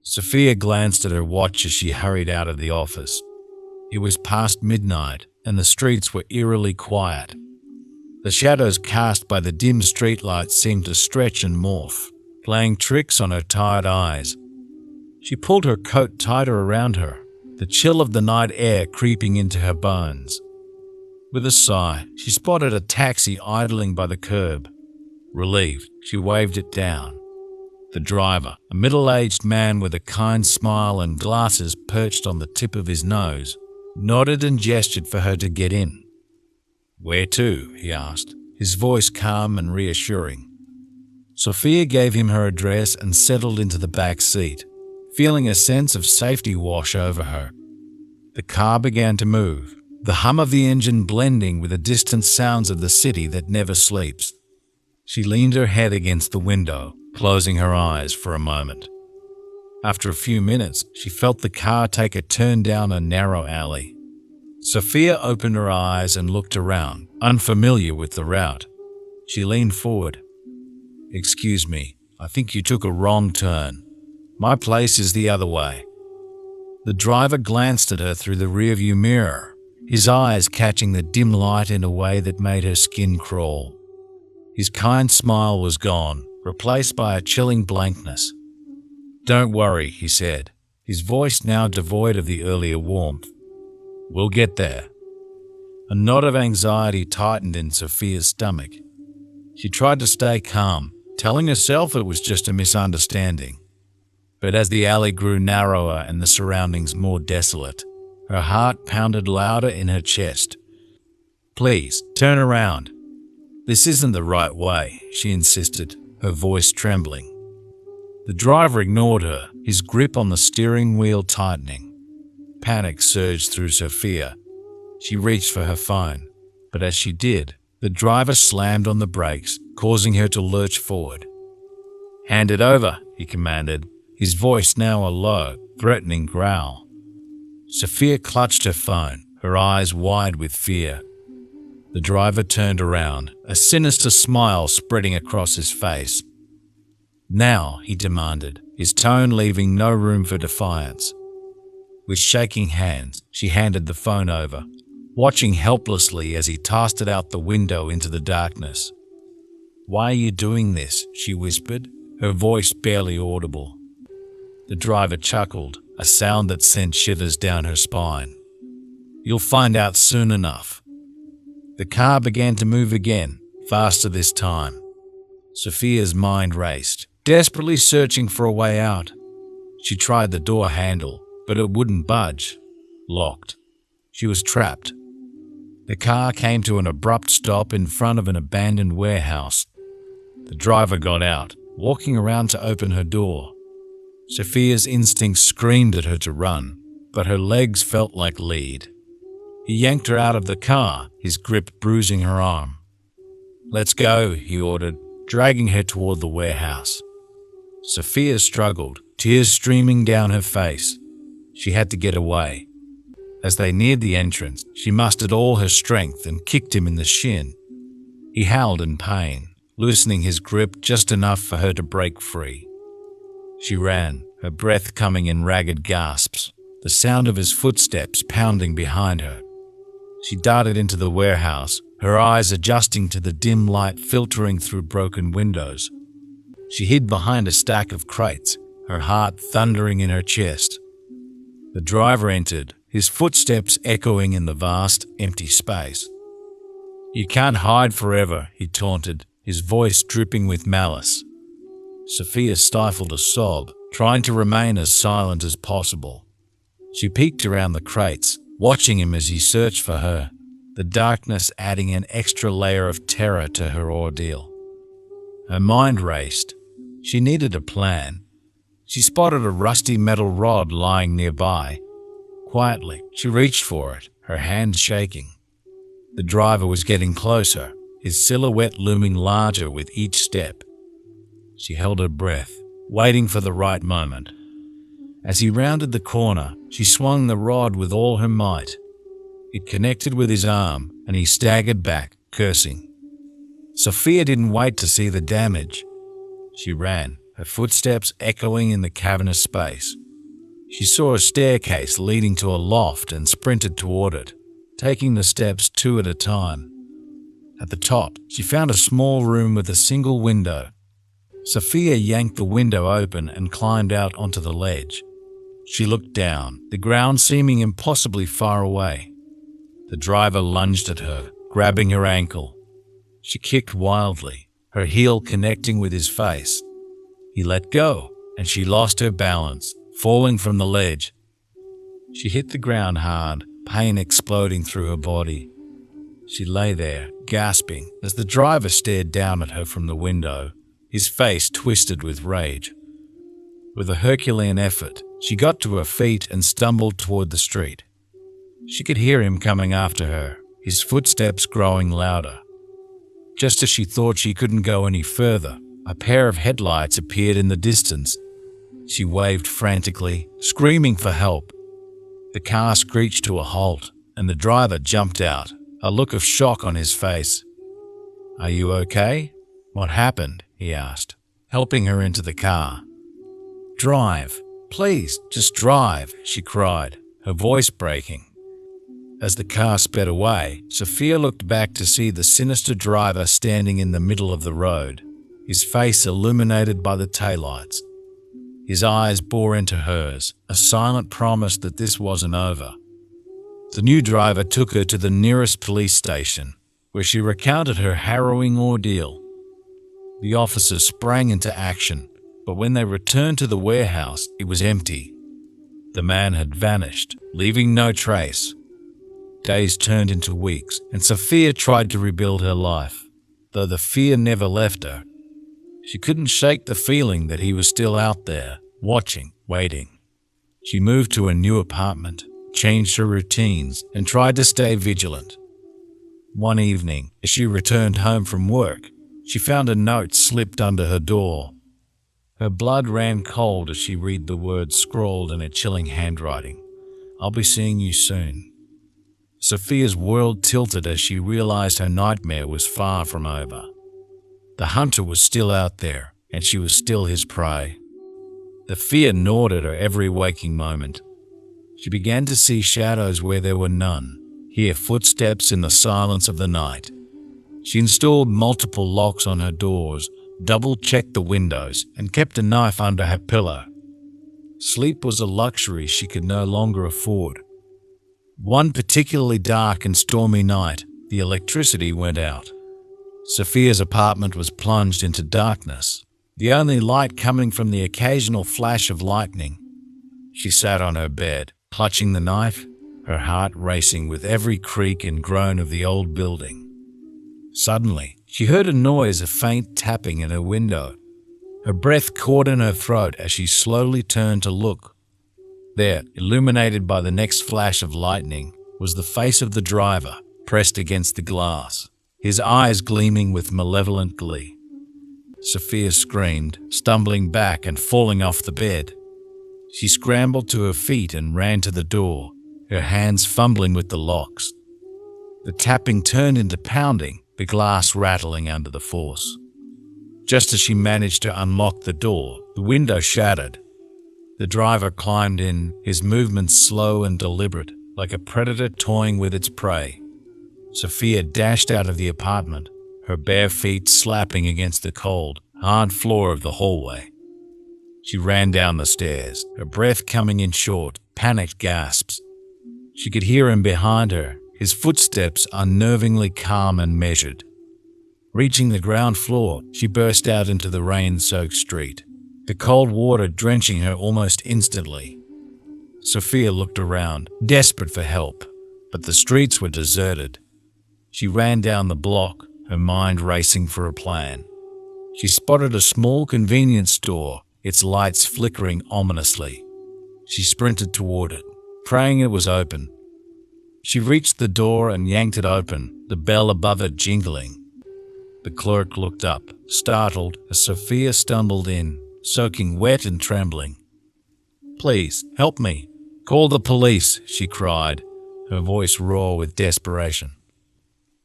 Sophia glanced at her watch as she hurried out of the office. It was past midnight, and the streets were eerily quiet. The shadows cast by the dim streetlights seemed to stretch and morph, playing tricks on her tired eyes. She pulled her coat tighter around her, the chill of the night air creeping into her bones. With a sigh, she spotted a taxi idling by the curb. Relieved, she waved it down. The driver, a middle-aged man with a kind smile and glasses perched on the tip of his nose, nodded and gestured for her to get in. "Where to?" he asked, his voice calm and reassuring. Sophia gave him her address and settled into the back seat, feeling a sense of safety wash over her. The car began to move, the hum of the engine blending with the distant sounds of the city that never sleeps. She leaned her head against the window, closing her eyes for a moment. After a few minutes, she felt the car take a turn down a narrow alley. Sophia opened her eyes and looked around, unfamiliar with the route. She leaned forward. "Excuse me, I think you took a wrong turn. My place is the other way." The driver glanced at her through the rearview mirror, his eyes catching the dim light in a way that made her skin crawl. His kind smile was gone, replaced by a chilling blankness. "Don't worry," he said, his voice now devoid of the earlier warmth. "We'll get there." A knot of anxiety tightened in Sophia's stomach. She tried to stay calm, telling herself it was just a misunderstanding. But as the alley grew narrower and the surroundings more desolate, her heart pounded louder in her chest. "Please, turn around." "This isn't the right way," she insisted, her voice trembling. The driver ignored her, his grip on the steering wheel tightening. Panic surged through Sophia. She reached for her phone, but as she did, the driver slammed on the brakes, causing her to lurch forward. "Hand it over," he commanded, his voice now a low, threatening growl. Sophia clutched her phone, her eyes wide with fear. The driver turned around, a sinister smile spreading across his face. "Now," he demanded, his tone leaving no room for defiance. With shaking hands, she handed the phone over, watching helplessly as he tossed it out the window into the darkness. "Why are you doing this?" she whispered, her voice barely audible. The driver chuckled, a sound that sent shivers down her spine. "You'll find out soon enough." The car began to move again, faster this time. Sophia's mind raced, desperately searching for a way out. She tried the door handle, but it wouldn't budge. Locked. She was trapped. The car came to an abrupt stop in front of an abandoned warehouse. The driver got out, walking around to open her door. Sophia's instincts screamed at her to run, but her legs felt like lead. He yanked her out of the car, his grip bruising her arm. "Let's go," he ordered, dragging her toward the warehouse. Sophia struggled, tears streaming down her face. She had to get away. As they neared the entrance, she mustered all her strength and kicked him in the shin. He howled in pain, loosening his grip just enough for her to break free. She ran, her breath coming in ragged gasps, the sound of his footsteps pounding behind her. She darted into the warehouse, her eyes adjusting to the dim light filtering through broken windows. She hid behind a stack of crates, her heart thundering in her chest. The driver entered, his footsteps echoing in the vast, empty space. "You can't hide forever," he taunted, his voice dripping with malice. Sophia stifled a sob, trying to remain as silent as possible. She peeked around the crates, watching him as he searched for her, the darkness adding an extra layer of terror to her ordeal. Her mind raced. She needed a plan. She spotted a rusty metal rod lying nearby. Quietly, she reached for it, her hands shaking. The driver was getting closer, his silhouette looming larger with each step. She held her breath, waiting for the right moment. As he rounded the corner, she swung the rod with all her might. It connected with his arm, and he staggered back, cursing. Sophia didn't wait to see the damage. She ran, her footsteps echoing in the cavernous space. She saw a staircase leading to a loft and sprinted toward it, taking the steps two at a time. At the top, she found a small room with a single window. Sophia yanked the window open and climbed out onto the ledge. She looked down, the ground seeming impossibly far away. The driver lunged at her, grabbing her ankle. She kicked wildly, her heel connecting with his face. He let go, and she lost her balance, falling from the ledge. She hit the ground hard, pain exploding through her body. She lay there, gasping, as the driver stared down at her from the window, his face twisted with rage. With a Herculean effort, she got to her feet and stumbled toward the street. She could hear him coming after her, his footsteps growing louder. Just as she thought she couldn't go any further, a pair of headlights appeared in the distance. She waved frantically, screaming for help. The car screeched to a halt, and the driver jumped out, a look of shock on his face. "Are you okay? What happened?" he asked, helping her into the car. "Drive. Please, just drive," she cried, her voice breaking. As the car sped away, Sophia looked back to see the sinister driver standing in the middle of the road, his face illuminated by the taillights. His eyes bore into hers, a silent promise that this wasn't over. The new driver took her to the nearest police station, where she recounted her harrowing ordeal. The officers sprang into action, but when they returned to the warehouse, it was empty. The man had vanished, leaving no trace. Days turned into weeks, and Sophia tried to rebuild her life, though the fear never left her. She couldn't shake the feeling that he was still out there, watching, waiting. She moved to a new apartment, changed her routines, and tried to stay vigilant. One evening, as she returned home from work, she found a note slipped under her door. Her blood ran cold as she read the words scrawled in a chilling handwriting. "I'll be seeing you soon." Sophia's world tilted as she realized her nightmare was far from over. The hunter was still out there, and she was still his prey. The fear gnawed at her every waking moment. She began to see shadows where there were none, hear footsteps in the silence of the night. She installed multiple locks on her doors, double-checked the windows, and kept a knife under her pillow. Sleep was a luxury she could no longer afford. One particularly dark and stormy night, the electricity went out. Sophia's apartment was plunged into darkness, the only light coming from the occasional flash of lightning. She sat on her bed, clutching the knife, her heart racing with every creak and groan of the old building. Suddenly, she heard a noise of faint tapping at her window. Her breath caught in her throat as she slowly turned to look. There, illuminated by the next flash of lightning, was the face of the driver, pressed against the glass, his eyes gleaming with malevolent glee. Sophia screamed, stumbling back and falling off the bed. She scrambled to her feet and ran to the door, her hands fumbling with the locks. The tapping turned into pounding, the glass rattling under the force. Just as she managed to unlock the door, the window shattered. The driver climbed in, his movements slow and deliberate, like a predator toying with its prey. Sophia dashed out of the apartment, her bare feet slapping against the cold, hard floor of the hallway. She ran down the stairs, her breath coming in short, panicked gasps. She could hear him behind her, his footsteps unnervingly calm and measured. Reaching the ground floor, she burst out into the rain-soaked street, the cold water drenching her almost instantly. Sophia looked around, desperate for help, but the streets were deserted. She ran down the block, her mind racing for a plan. She spotted a small convenience store, its lights flickering ominously. She sprinted toward it, praying it was open. She reached the door and yanked it open, the bell above it jingling. The clerk looked up, startled, as Sophia stumbled in, soaking wet and trembling. "Please, help me. Call the police," she cried, her voice raw with desperation.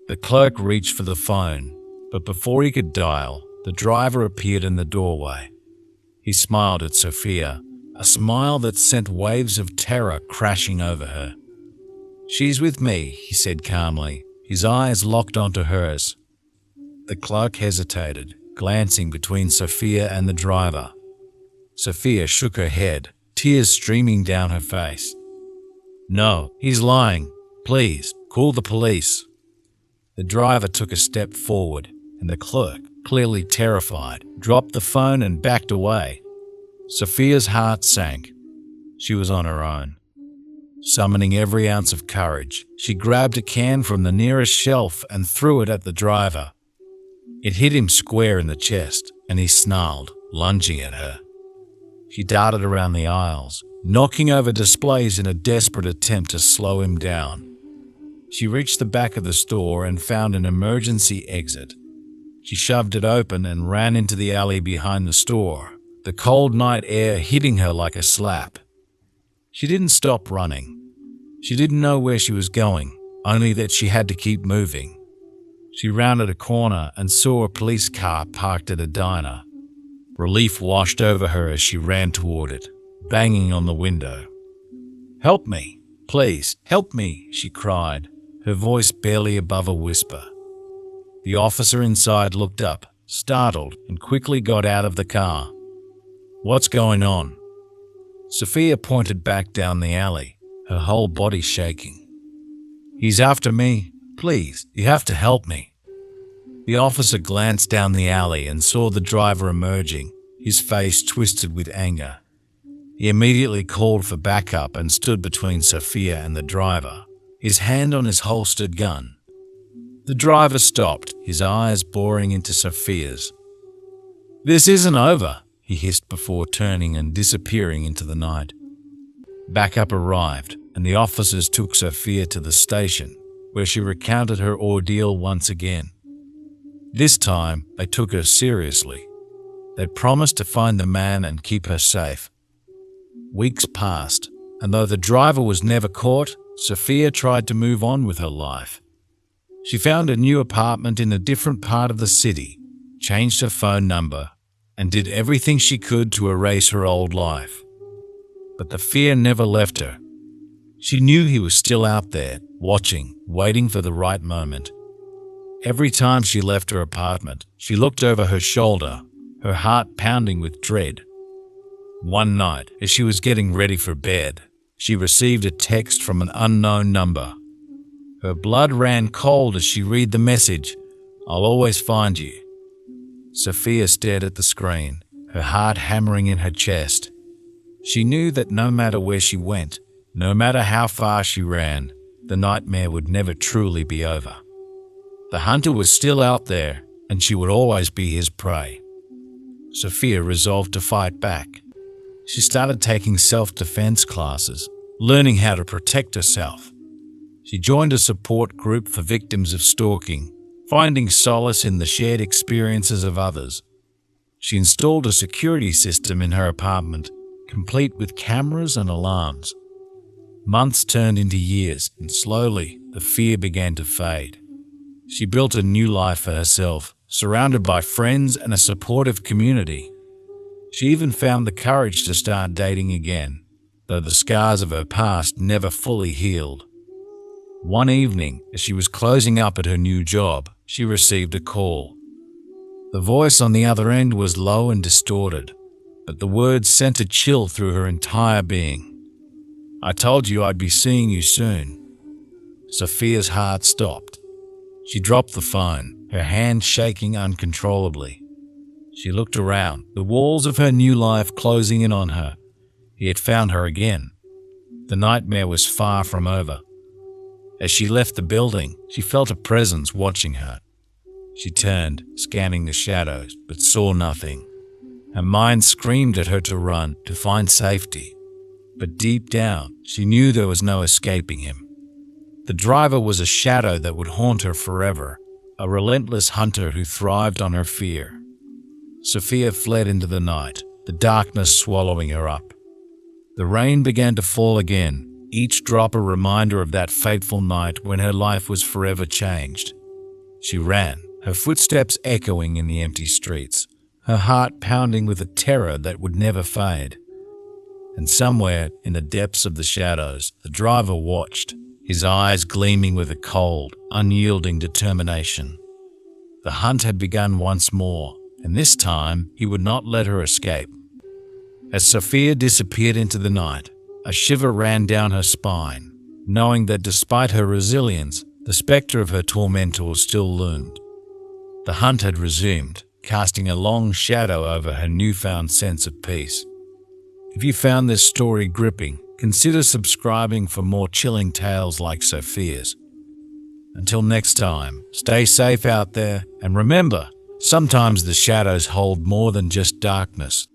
The clerk reached for the phone. But before he could dial, the driver appeared in the doorway. He smiled at Sophia, a smile that sent waves of terror crashing over her. "She's with me," he said calmly, his eyes locked onto hers. The clerk hesitated, glancing between Sophia and the driver. Sophia shook her head, tears streaming down her face. "No, he's lying. Please, call the police." The driver took a step forward, and the clerk, clearly terrified, dropped the phone and backed away. Sophia's heart sank. She was on her own. Summoning every ounce of courage, she grabbed a can from the nearest shelf and threw it at the driver. It hit him square in the chest, and he snarled, lunging at her. She darted around the aisles, knocking over displays in a desperate attempt to slow him down. She reached the back of the store and found an emergency exit. She shoved it open and ran into the alley behind the store, the cold night air hitting her like a slap. She didn't stop running. She didn't know where she was going, only that she had to keep moving. She rounded a corner and saw a police car parked at a diner. Relief washed over her as she ran toward it, banging on the window. "Help me, please, help me," she cried, her voice barely above a whisper. The officer inside looked up, startled, and quickly got out of the car. "What's going on?" Sophia pointed back down the alley, her whole body shaking. "He's after me. Please, you have to help me." The officer glanced down the alley and saw the driver emerging, his face twisted with anger. He immediately called for backup and stood between Sophia and the driver, his hand on his holstered gun. The driver stopped, his eyes boring into Sophia's. "This isn't over," he hissed before turning and disappearing into the night. Backup arrived, and the officers took Sophia to the station, where she recounted her ordeal once again. This time, they took her seriously. They promised to find the man and keep her safe. Weeks passed, and though the driver was never caught, Sophia tried to move on with her life. She found a new apartment in a different part of the city, changed her phone number, and did everything she could to erase her old life. But the fear never left her. She knew he was still out there, watching, waiting for the right moment. Every time she left her apartment, she looked over her shoulder, her heart pounding with dread. One night, as she was getting ready for bed, she received a text from an unknown number. Her blood ran cold as she read the message, "I'll always find you." Sophia stared at the screen, her heart hammering in her chest. She knew that no matter where she went, no matter how far she ran, the nightmare would never truly be over. The hunter was still out there, and she would always be his prey. Sophia resolved to fight back. She started taking self-defense classes, learning how to protect herself. She joined a support group for victims of stalking, finding solace in the shared experiences of others. She installed a security system in her apartment, complete with cameras and alarms. Months turned into years, and slowly, the fear began to fade. She built a new life for herself, surrounded by friends and a supportive community. She even found the courage to start dating again, though the scars of her past never fully healed. One evening, as she was closing up at her new job, she received a call. The voice on the other end was low and distorted, but the words sent a chill through her entire being. "I told you I'd be seeing you soon." Sophia's heart stopped. She dropped the phone, her hand shaking uncontrollably. She looked around, the walls of her new life closing in on her. He had found her again. The nightmare was far from over. As she left the building, she felt a presence watching her. She turned, scanning the shadows, but saw nothing. Her mind screamed at her to run, to find safety. But deep down, she knew there was no escaping him. The driver was a shadow that would haunt her forever, a relentless hunter who thrived on her fear. Sophia fled into the night, the darkness swallowing her up. The rain began to fall again, each drop a reminder of that fateful night when her life was forever changed. She ran, her footsteps echoing in the empty streets, her heart pounding with a terror that would never fade. And somewhere in the depths of the shadows, the driver watched, his eyes gleaming with a cold, unyielding determination. The hunt had begun once more, and this time he would not let her escape. As Sophia disappeared into the night, a shiver ran down her spine, knowing that despite her resilience, the spectre of her tormentor still loomed. The hunt had resumed, casting a long shadow over her newfound sense of peace. If you found this story gripping, consider subscribing for more chilling tales like Sophia's. Until next time, stay safe out there, and remember, sometimes the shadows hold more than just darkness.